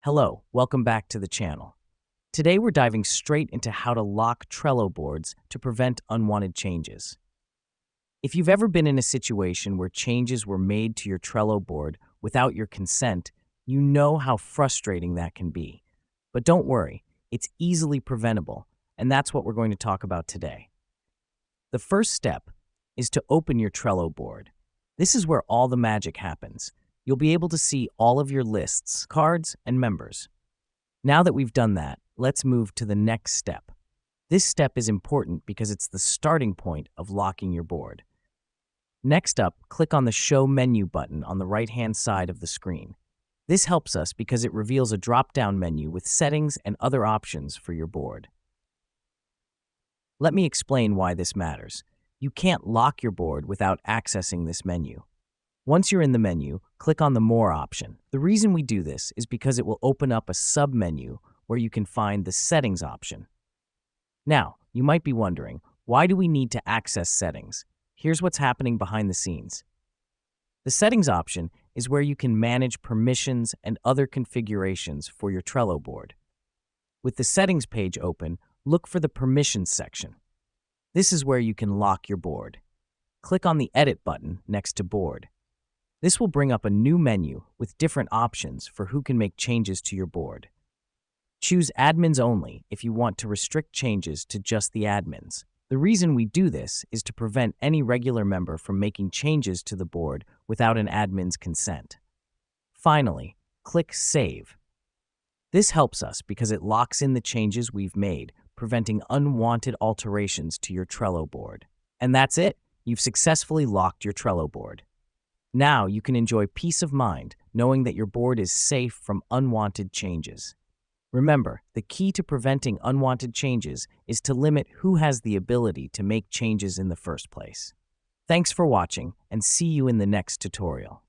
Hello, welcome back to the channel. Today we're diving straight into how to lock Trello boards to prevent unwanted changes. If you've ever been in a situation where changes were made to your Trello board without your consent, you know how frustrating that can be. But don't worry, it's easily preventable, and that's what we're going to talk about today. The first step is to open your Trello board. This is where all the magic happens. You'll be able to see all of your lists, cards, and members. Now that we've done that, let's move to the next step. This step is important because it's the starting point of locking your board. Next up, click on the Show Menu button on the right-hand side of the screen. This helps us because it reveals a drop-down menu with settings and other options for your board. Let me explain why this matters. You can't lock your board without accessing this menu. Once you're in the menu, click on the More option. The reason we do this is because it will open up a sub-menu where you can find the Settings option. Now, you might be wondering, why do we need to access settings? Here's what's happening behind the scenes. The Settings option is where you can manage permissions and other configurations for your Trello board. With the Settings page open, look for the Permissions section. This is where you can lock your board. Click on the Edit button next to Board. This will bring up a new menu with different options for who can make changes to your board. Choose Admins Only if you want to restrict changes to just the admins. The reason we do this is to prevent any regular member from making changes to the board without an admin's consent. Finally, click Save. This helps us because it locks in the changes we've made, preventing unwanted alterations to your Trello board. And that's it. You've successfully locked your Trello board. Now you can enjoy peace of mind knowing that your board is safe from unwanted changes. Remember, the key to preventing unwanted changes is to limit who has the ability to make changes in the first place. Thanks for watching, and see you in the next tutorial.